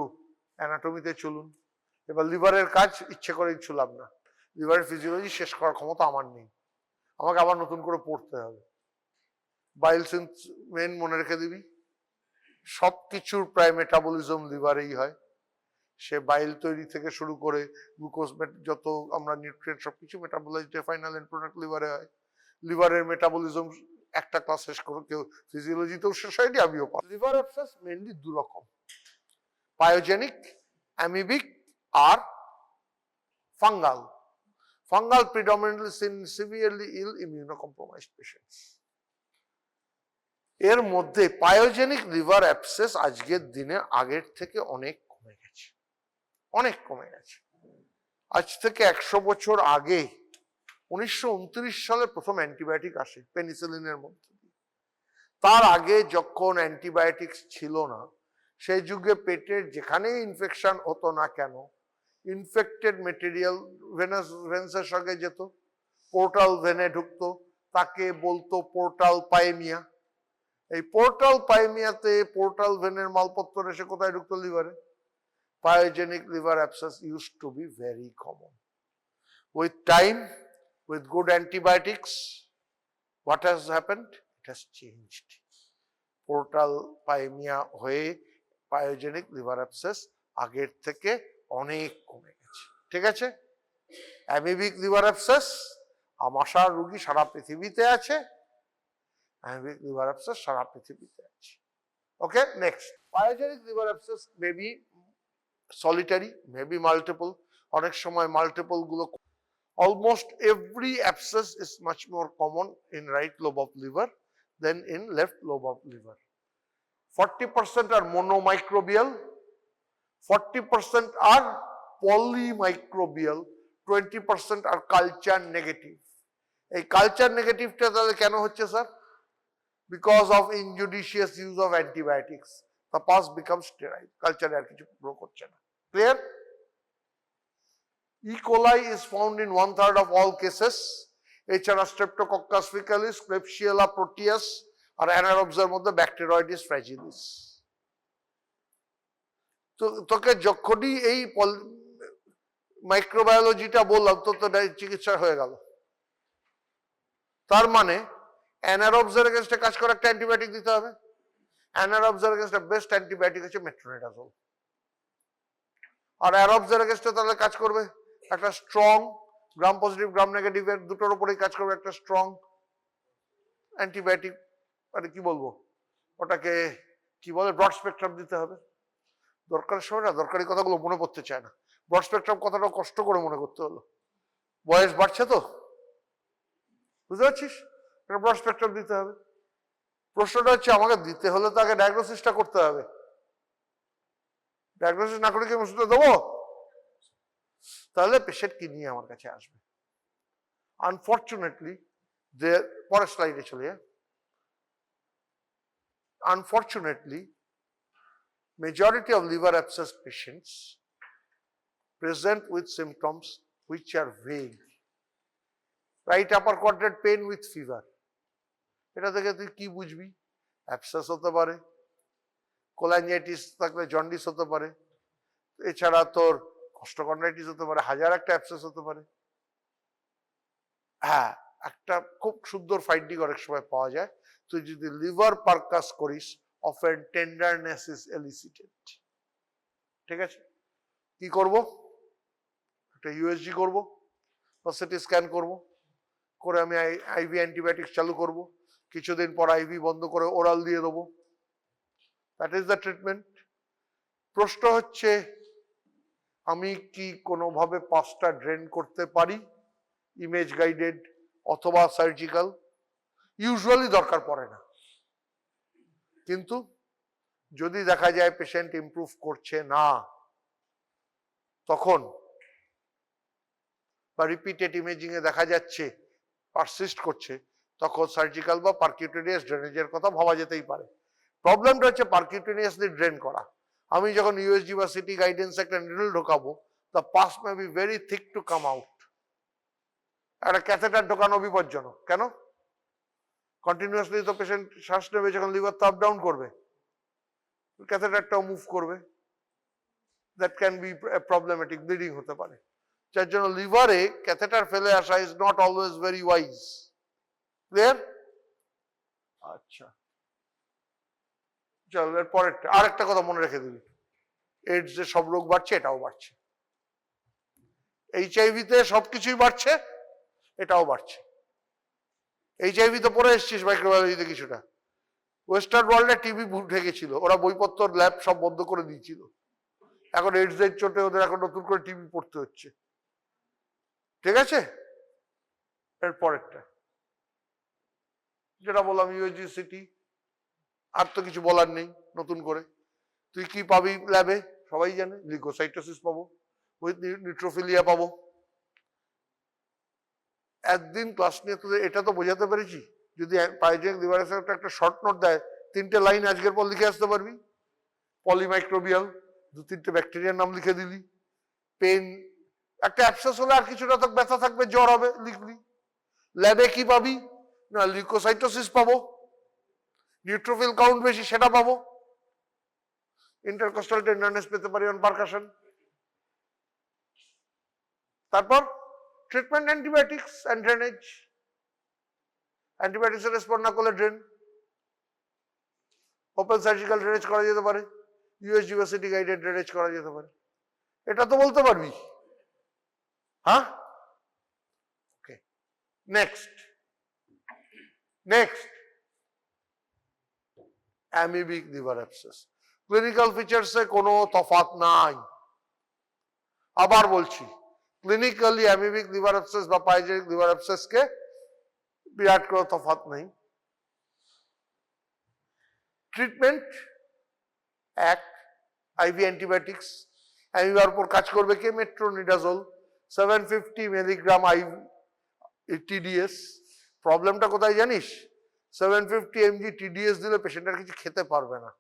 অ্যানাটমিতে চলুন। এবার লিভারের কাজ ইচ্ছে করেই ছুলাম না, লিভারের ফিজিওলজি শেষ করার ক্ষমতা আমার নেই, আমাকে আবার নতুন করে পড়তে হবে। বাইল সিন্থ মেন মনে রেখে দিবি, সবকিছুর প্রায় মেটাবলিজম লিভারেই হয়। সে বাইল তৈরি থেকে শুরু করে গ্লুকোজ যত আমরা নিউট্রিয়েন্ট সবকিছু মেটাবলাইজড ফাইনাল এন্ড প্রোডাক্ট লিভারে হয়। লিভারের মেটাবলিজম একটা ক্লাস শেষ করো, কেউ ফিজিওলজিতেও শেষ হয়নি, আমিও পারি। লিভার অ্যাবসেস মেইনলি দু রকম, পায়োজেনিক, অ্যামিবিক আর fungal. Fungal predominantly in severely ill immunocompromised patients. এর মধ্যে পায়োজেনিক লিভার অ্যাবসেস আজকের দিনে আগের থেকে অনেক কমে গেছে, অনেক কমে গেছে। আজ থেকে 100 বছর আগে 1929 সালে প্রথম অ্যান্টিবায়োটিক আসে পেনিসিলিনের মধ্যে দিয়ে। তার আগে যখন অ্যান্টিবায়োটিক্স ছিল না, সেই যুগে পেটের যেখানেই ইনফেকশন হতো না কেন, ইনফেক্টেড মেটেরিয়াল ভেন্সের সঙ্গে যেত, পোর্টাল ভেনে ঢুকতো, তাকে বলতো পোর্টাল পাইমিয়া। এই পোর্টাল পাইমিয়াতে পোর্টাল ভেনের মালপত্র এসে কোথায় ঢুকতো? লিভারে। Pyogenic liver abscess used to be very common. With time, with good antibiotics, what has happened? It has changed. Portal pyemia হয়ে pyogenic liver abscess আগের থেকে অনেক কমে গেছে। ঠিক আছে, অ্যামিবিক লিভার অ্যাবসেস আমাশার রোগী সারা পৃথিবীতে আছে, অ্যামিবিক লিভার অ্যাবসেস সারা পৃথিবীতে আছে। ওকে, next, pyogenic liver abscess may be solitary, maybe multiple, অনেক সময় মাল্টিপল গুলো। Almost every abscess is much more common in right lobe of liver than in left lobe of liver. 40% are monomicrobial, 40% are polymicrobial, 20% are culture negative. এই culture নেগেটিভটা তাহলে কেন হচ্ছে sir? Because of injudicious use of antibiotics. The pus becomes sterile, কালচারে আর কিছু grow করছে না। Clear? E. coli is found in 1/3 of all cases. এছাড়া streptococcus ফিকালিস, ক্লেবশিয়েলা Proteus আর অ্যানারোবসের মধ্যে ব্যাকটেরয়েডিস ফ্র্যাজিলিস। তো তোকে যখনই এই মাইক্রোবায়োলজিটা বললাম তো চিকিৎসা হয়ে গেল। তার মানে অ্যানারোবসের এগেইনস্টে কাজ করে একটা অ্যান্টিবায়োটিক দিতে হবে। অ্যানারোবসের এগেইনস্টে বেস্ট অ্যান্টিবায়োটিক হচ্ছে মেট্রোনিডাজোল। আর অ্যারোবসের এগেইনস্টে তাহলে কাজ করবে একটা স্ট্রং, গ্রাম পজিটিভ গ্রাম নেগেটিভের দুটোর উপরেই কাজ করবে একটা স্ট্রং অ্যান্টিবায়োটিক। মানে কি বলবো ওটাকে, কি বলে, ব্রড স্পেকট্রাম দিতে হবে। দরকারের সময় না দরকারি কথাগুলো মনে পড়তে চায় না, ব্রড স্পেকট্রাম কথাটা কষ্ট করে মনে করতে হলো, বয়স বাড়ছে তো, বুঝতে পারছিস? একটা ব্রড স্পেকট্রাম দিতে হবে। প্রশ্নটা হচ্ছে আমাকে দিতে হলে তো আগে ডায়াগনোসিসটা করতে হবে। ডায়াগনোসিস না করে কি ওষুধটা দেবো? তাহলে পেশেন্ট কি নিয়ে আমার কাছে আসবে? আনফরচুনেটলি পরের স্লাইডে চলে যায়। Unfortunately, majority of liver abscess patients present with symptoms which are vague. Right upper quadrant pain with fever. এটা থেকে তুই কি বুঝবি? অ্যাবসেস হতে পারে, কোলাঞ্জাইটিস থাকলে জন্ডিস হতে পারে, এছাড়া তোর কস্টোকন্ড্রাইটিস হতে পারে, হাজার একটা অ্যাবসেস হতে পারে। হ্যাঁ, একটা খুব সুন্দর ফাইন্ডিং অনেক সময় পাওয়া যায়, তুই যদি লিভার পারকাস করিস often tenderness is elicited. ঠিক আছে, কি করব? একটা ইউএসজি করব বা সিটি স্ক্যান করব, করে আমি আইভি অ্যান্টিবায়োটিক্স চালু করব, কিছুদিন পর আইভি বন্ধ করে ওরাল দিয়ে দেবো। That is the treatment. প্রশ্ন হচ্ছে আমি কি কোনোভাবে পাসটা ড্রেন করতে পারি, ইমেজ গাইডেড অথবা সার্জিক্যাল? ইউজুয়ালি দরকার পড়ে না, কিন্তু যদি দেখা যায় পেশেন্ট ইমপ্রুভ করছে না, তখন বা রিপিটেড ইমেজিং এ দেখা যাচ্ছে পারসিস্ট করছে, তখন সার্জিক্যাল বা পারকিউটেনিয়াস ড্রেনেজের কথা ভাবা যেতেই পারে। প্রবলেমটা হচ্ছে পারকিউটেনিয়াসলি ড্রেন করা, আমি যখন ইউএসজি বা সিটি গাইডেন্স একটা নিডল ঢোকাবো, the pus may be very thick to come out. একটা ক্যাথেটার ঢোকানো বিপজ্জনক। কেন? কন্টিনিউয়াসলি তো পেশেন্ট শ্বাস নেবে, যখন লিভার তো আপ ডাউন করবে, ক্যাথেটারটাও মুভ করবে, that can be problematic, bleeding হতে পারে। যার জন্য লিভারে ক্যাথেটার ফেলে আসা is not always very wise. Clear? আচ্ছা, চল এর পরেরটা। আর একটা কথা মনে রেখে দিবি, এইডস যে সব রোগ বাড়ছে, এটাও বাড়ছে। এইচআইভি তে সবকিছুই বাড়ছে, এটাও বাড়ছে। এইচআইভি তো পড়ে এসছিস মাইক্রোবায়োলজিতে কিছুটা। ওয়েস্টার্ন ওয়ার্ল্ডে টিবি উঠে গেছিল, ওরা বইপত্র ল্যাব সব বন্ধ করে দিয়েছিল। এখন এইডস এর চোটে ওদের এখন নতুন করে টিবি পড়তে হচ্ছে। ঠিক আছে? এর পরেরটা যেটা বললাম, ইউএসজি সিটি, আর তো কিছু বলার নেই নতুন করে। তুই কি পাবি ল্যাবে? সবাই জানে, লিউকোসাইটোসিস পাবো, উইথ নিউট্রোফিলিয়া পাবো। একদিন ক্লাস নিয়ে তোদের এটা তো বোঝাতে পেরেছি, যদি পাইজেনিক লিভার একটা শর্ট নোট দেয়, 3টে লাইন আজকের পর লিখে আসতে পারবি। পলিমাইক্রোবিয়াল, 2-3টে ব্যাকটেরিয়ার নাম লিখে দিলি। পেন, একটা অ্যাবসেস হলে আর কিছুটা তো ব্যথা থাকবে, জ্বর হবে, লিখলি। ল্যাবে কি পাবি? না, লিউকোসাইটোসিস পাবো, নিউট্রোফিল কাউন্ট বেশি সেটা পাবো, ইন্টারকোস্টাল টেন্ডারনেস পেতে পারি অন পারকাশন। তারপর ট্রিটমেন্ট, অ্যান্টিবায়োটিক্স অ্যান্ড ড্রেনেজ। অ্যান্টিবায়োটিক্সের রেসপন্ড না করলে ড্রেন, ওপেন সার্জিক্যাল ড্রেনেজ করা যেতে পারে, ইউএসজি বা সিটি গাইডেড ড্রেনেজ করা যেতে পারে। এটা তো বলতে পারবি, হ্যাঁ? Okay, next amoebic liver abscess. Clinical ফিচার্সে কোনো তফাৎ নাই। আবার বলছি, ক্লিনিক্যালি অ্যামিবিক লিভার অ্যাবসেস বা পাইজেনিক লিভার অ্যাবসেসকে বিরাট কোনো তফাৎ নেই। ট্রিটমেন্ট এক, আইভি অ্যান্টিবায়োটিক্স। অ্যামিবার উপর কাজ করবে কে? Metronidazole 750 milligram IV TDS. প্রবলেমটা কোথায় জানিস? 750 mg টিডিএস দিলে পেশেন্ট আর কিছু খেতে পারবে না,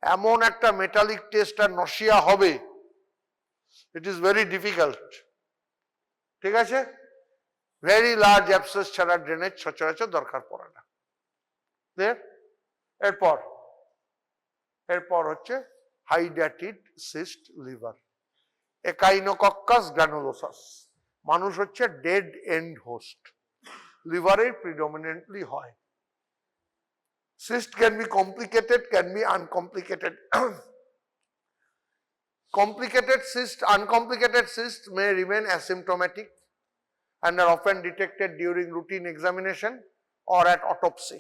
এমন একটা মেটালিক টেস্ট আর নশিয়া হবে, ইট ইজ ভেরি ডিফিকাল্ট। ঠিক আছে? ভেরি লার্জ অ্যাবসেস ছাড়া ড্রেনেজ সচরাচর দরকার পড়ে না। এরপর হচ্ছে হাইড্যাটিড সিস্ট লিভার, একাইনোকক্কাস গ্রানুলোসাস। মানুষ হচ্ছে ডেড এন্ড হোস্ট, লিভারে প্রিডমিনেন্টলি হয়। Cyst can be complicated, can be uncomplicated. Uncomplicated cysts may remain asymptomatic and are often detected during routine examination or at autopsy.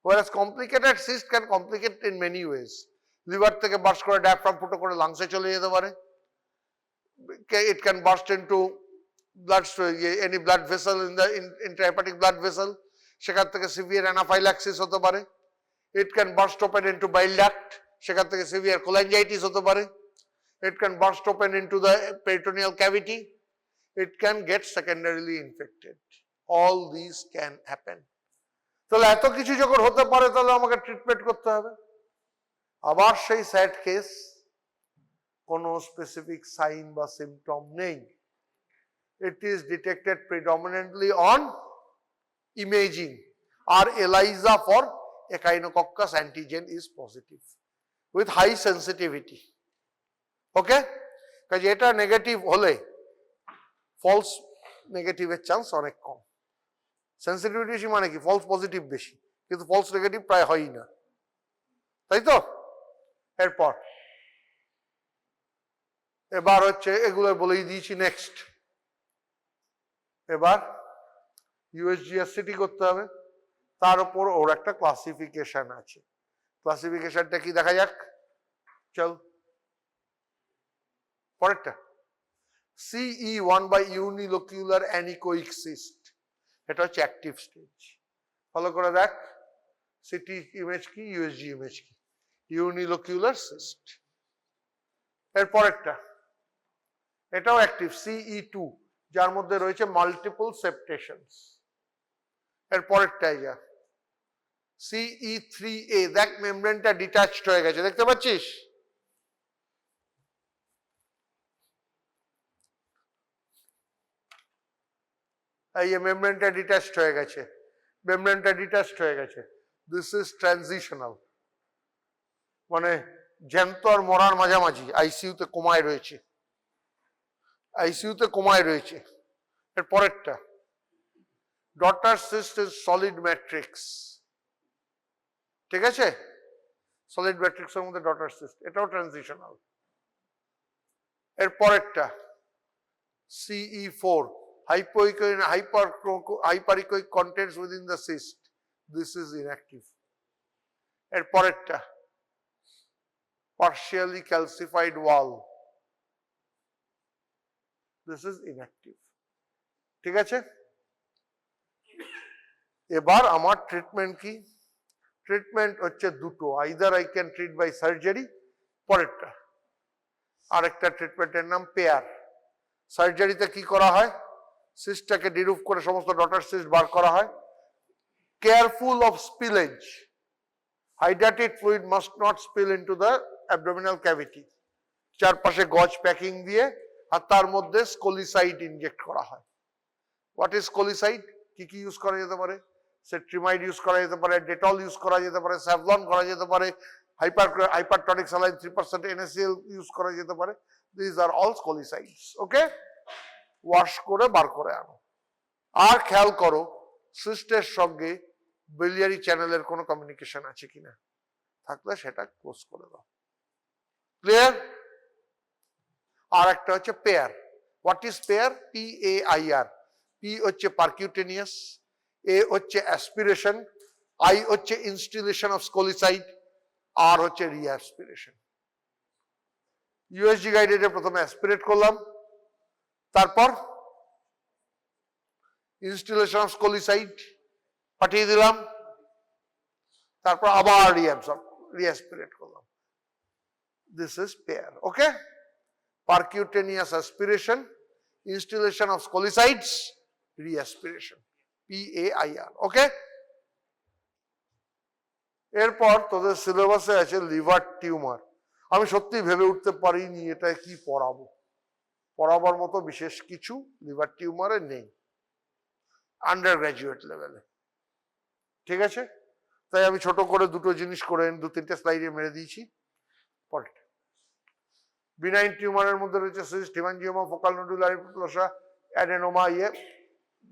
Whereas complicated cyst can complicate in many ways. Liver থেকে burst করে diaphragm ফুটো করে লাংসে চলে যেতে পারে। It can burst into any blood vessel in the intrahepatic blood vessel. সেখান থেকে severe anaphylaxis হতে পারে। It can burst open into bile duct, সেখান থেকে সিভিয়ার কোলাঞ্জাইটিস হতে পারে। It can burst open into the peritoneal cavity. It can get secondarily infected. All this can happen. তাহলে এত কিছু যখন হতে পারে, তাহলে আমাকে ট্রিটমেন্ট করতে হবে। আবার সেই স্যাড কেস, কোনো স্পেসিফিক সাইন বা সিমটম নেই। It is detected predominantly on imaging, or ELISA for Echinococcus antigen is positive with high sensitivity. Okay? কাজে এটা নেগেটিভ হলে ফলস নেগেটিভের চান্স অনেক কম। সেন্সিটিভিটি বেশি মানে কি? ফলস পজিটিভ বেশি, কিন্তু ফলস নেগেটিভ প্রায় হয়ই না, তাই তো? এবার হচ্ছে এগুলো বলেই দিয়েছি। নেক্সট, এবার ইউএসজিএসসিটি করতে হবে, তার উপর ওর একটা ক্লাসিফিকেশন আছে। ক্লাসিফিকেশনটা কি দেখা যাক, চল। পরেরটা CE1 বা ইউনিলোকিউলার অ্যানিকোইক সিস্ট, এটা হচ্ছে অ্যাক্টিভ স্টেজ। ফলো করে দেখ, সিটি ইমেজ কি, ইউএসজি ইমেজ কি, ইউনিলোকিউলার সিস্ট। এর পরেরটা, এটাও অ্যাক্টিভ, CE2, যার মধ্যে রয়েছে মাল্টিপল সেপ্টেশনস। এর পরেরটাই যা CE3A, দেখ মেমব্রেনটা ডিটাচড হয়ে গেছে, দেখতে পাচ্ছিস? এই মেমব্রেনটা ডিট্যাচড হয়ে গেছে, মেমব্রেনটা ডিট্যাচড হয়ে গেছে। দিস ইজ ট্রানজিশনাল, মানে জ্যান্ত আর মরার মাঝামাঝি, আইসিইউতে কোমায় রয়েছে, আইসিইউতে কোমায় রয়েছে। এর পরেরটা daughter cyst is solid matrix, ঠিক আছে, সলিড ম্যাট্রিক্সের মধ্যে ডটার সিস্ট, এটাও ট্রানজিশনাল। এর পরেরটা CE4 hyperechoic contents within the cyst, this is inactive. এর পরেরটা partially calcified wall, this is inactive, ঠিক আছে। এবার আমার ট্রিটমেন্ট কি? ট্রিটমেন্ট হচ্ছে দুটো, either I can treat by surgery, পরেরটা আরেকটা ট্রিটমেন্টের নাম পেয়ার। সার্জারিতে কি করা হয়? সিস্টটাকে ডিরুভ করে সমস্ত ডটার সিস্ট বার করা হয়। কেয়ারফুল অফ স্পিলেজ, হাইড্রেটেড fluid must not spill into the abdominal cavity. চারপাশে গজ প্যাকিং দিয়ে আর তার মধ্যে স্কোলিসাইড ইনজেক্ট করা হয়। What is scolicide? কি কি ইউজ করা যেতে পারে? সেট্রিমাইড ইউজ করা যেতে পারে, ডেটল ইউজ করা যেতে পারে, স্যাভলন করা যেতে পারে, হাইপারটনিক স্যালাইন 3% NaCl ইউজ করা যেতে পারে। This are all scolicides, okay. Wash করে বার করে আনো। আর খেয়াল করো সিস্টের সঙ্গে বিলিয়ারি চ্যানেলের কোনো কমিউনিকেশন আছে কিনা, থাকলে সেটা ক্লোজ করে দাও। ক্লিয়ার? আর একটা হচ্ছে pair. What is pair? PAIR। P হচ্ছে পারকিউটেনিয়াস, এ হচ্ছে অ্যাসপিরেশন, আই হচ্ছে ইনস্টিলেশন অফ স্কোলিসাইড, আর হচ্ছে রিঅ্যাসপিরেশন। USG গাইডেডে প্রথমে অ্যাসপিরেট করলাম, তারপর ইনস্টিলেশন অফ স্কোলিসাইড পাঠিয়ে দিলাম, তারপর আবার রিঅ্যাসপিরেট করলাম। This is PAIR, okay. Percutaneous aspiration, instillation of scolicides, reaspiration, PAIR, okay. এরপর তোদের সিলেবাসে আছে লিভার টিউমার। আমি সত্যি ভেবে উঠতে পারিনি এটা কি পড়াবো, পড়াবার মতো বিশেষ কিছু লিভার টিউমারে নেই আন্ডার গ্রাজুয়েট লেভেলে, ঠিক আছে। তাই আমি ছোট করে দুটো জিনিস করে 2-3টে স্লাইডে মেরে দিয়েছি। পরেরটা বিনাইন টিউমারের মধ্যে রয়েছে cyst, haemangioma, focal nodular hyperplasia, adenoma.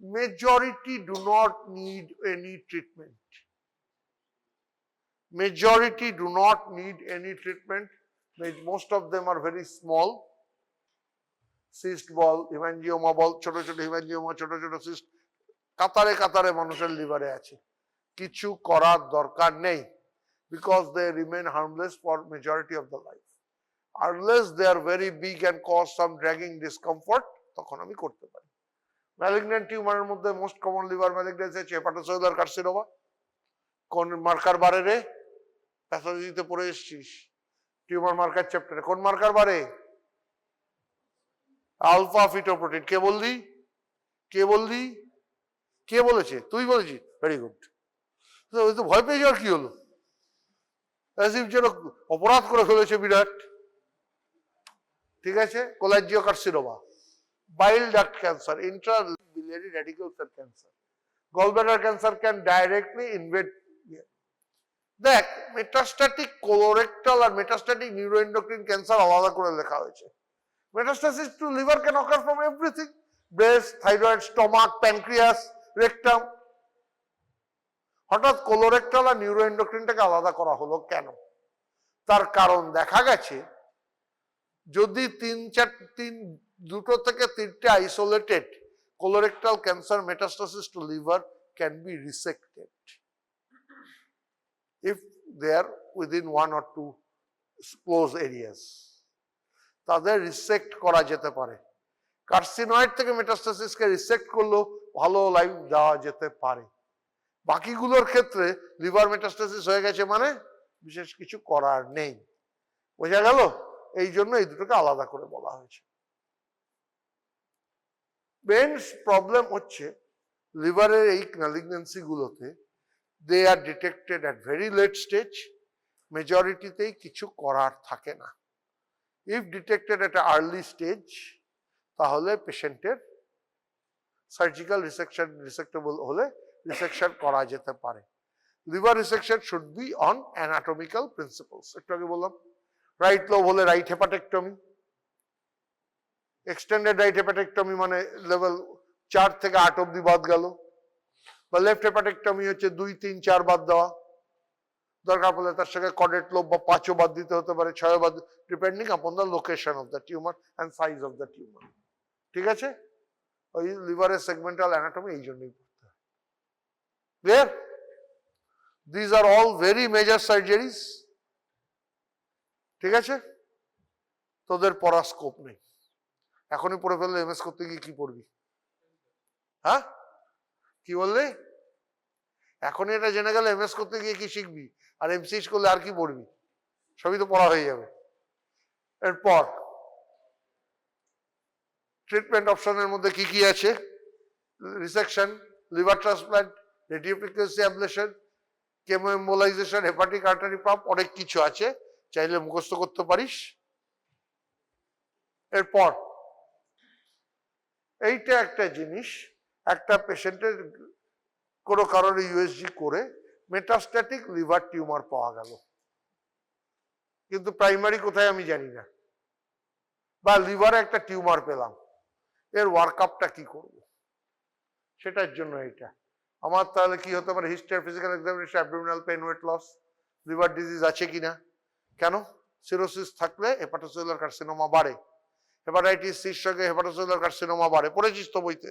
Majority do not need any treatment, majority do not need any treatment. Most of them are very small, cyst ball, hemangioma ball, ছোট ছোট hemangioma, ছোট ছোট cyst কাতারে কাতারে মানুষের লিভারে আছে, কিছু করার দরকার নেই, because they remain harmless for majority of the life. Unless they are very big and cause some dragging discomfort, তখন আমি করতে পারি। ম্যালিগন্যান্ট টিউমারের মধ্যে মোস্ট কমন লিভার ম্যালিগন্যান্সি আছে হেপাটোসেলুলার কার্সিনোমা। কোন মার্কার বারে রে? প্যাথোলজিতে পড়ে এসেছিস টিউমার মার্কার চ্যাপ্টারে। কোন মার্কার বারে? Alpha fetoprotein. কে বললি? কে বললি? কে বলেছে? তুই বলেছিস? Very good. তো ভয় পেয়ে যাওয়ার কি হলো? যেন অপরাধ করে ফেলেছে বিরাট, ঠিক আছে। Cholangiocarcinoma, bile duct cancer, intrabiliary radical cell cancer, gallbladder cancer can directly invade. দেখ, মেটাস্ট্যাটিক কোলোরেক্টাল আর মেটাস্ট্যাটিক নিউরোএন্ডোক্রিন ক্যান্সার আলাদা করে লেখা হয়েছে। Metastasis to liver can occur from everything, breast, thyroid, stomach, pancreas, rectum. হঠাৎ কোলোরেক্টাল আর নিউরোএন্ডোক্রিনটাকে আলাদা করা হলো কেন? তার কারণ দেখা গেছে যদি 2 থেকে 3টে isolated colorectal cancer metastasis to liver can be resected if they are within 1 or 2 close areas, তাদের রিসেক্ট করা যেতে পারে। কার্সিনয়েড থেকে মেটাস্টাসিসকে রিসেক্ট করলেও ভালো লাইফ দেওয়া যেতে পারে। বাকিগুলোর ক্ষেত্রে লিভার মেটাস্টাসিস হয়ে গেছে মানে বিশেষ কিছু করার নেই। বোঝা গেল? এই জন্য এই দুটোকে আলাদা করে বলা হয়েছে। মেন প্রবলেম হচ্ছে লিভারের এই ম্যালিগন্যান্সি গুলোতে they are detected at very late stage, মেজরিটিতেই কিছু করার থাকে না। if detected at an early stage তাহলে পেশেন্টের সার্জিক্যাল রিসেক্টেবল হলে রিসেকশন করা যেতে পারে। Liver resection should be on anatomical principles. একটু আগে বললাম রাইট লোব হলে রাইট হেপাটেক্টমি, এক্সটেন্ডেড রাইট হেপাটেক্টমি মানে লেভেল 4 থেকে 8 অব্দি বাদ গেল, বা লেফট হেপাটেক্টমি হচ্ছে 2, 3, 4 বাদ দেওয়া, দরকার পড়লে তার সঙ্গে কর্ডেট লোব বা 5ও বাদ দিতে হতে পারে, 6ও বাদ, depending upon the location of the tumour and size of the tumour. ঠিক আছে, ওই লিভারের সেগমেন্টাল অ্যানাটমি এই জন্যই পড়তে হয়। Clear? This are all very major surgeries. ঠিক আছে, তোদের পড়ার স্কোপ নেই, এখনই পড়ে ফেললে এমএস করতে গিয়ে কি পড়বি? হ্যাঁ, কি বললে? এখনই এটা জেনে গেলে এমএস করতে গিয়ে কি শিখবি? আর এমসিএস করলে আর কি পড়বি? সবই তো পড়া হয়ে যাবে। এরপর ট্রিটমেন্ট অপশনের মধ্যে কি কি আছে? Resection, liver transplant, radiofrequency ablation, chemo embolization, hepatic artery pump, অনেক কিছু আছে, চাইলে মুখস্থ করতে পারিস। এরপর এইটা একটা জিনিস, একটা পেশেন্টের কোনো কারণে ইউএসজি করে মেটাস্ট্যাটিক লিভার টিউমার পাওয়া গেল, কিন্তু প্রাইমারি কোথায় আমি জানি না, বা লিভারে একটা টিউমার পেলাম, এর ওয়ার্কআপটা কি করব? সেটার জন্য এটা আমার তাহলে কি হতে পারে? History, physical examination, abdominal pain, weight loss, liver disease আছে কিনা। কেন? সিরোসিস থাকলে হেপাটোসেলুলার কার্সিনোমা বাড়ে, হেপাটাইটিস সির সঙ্গে হেপাটোসেলুলার কার্সিনোমা বাড়ে, পড়েছিস তো বইতে।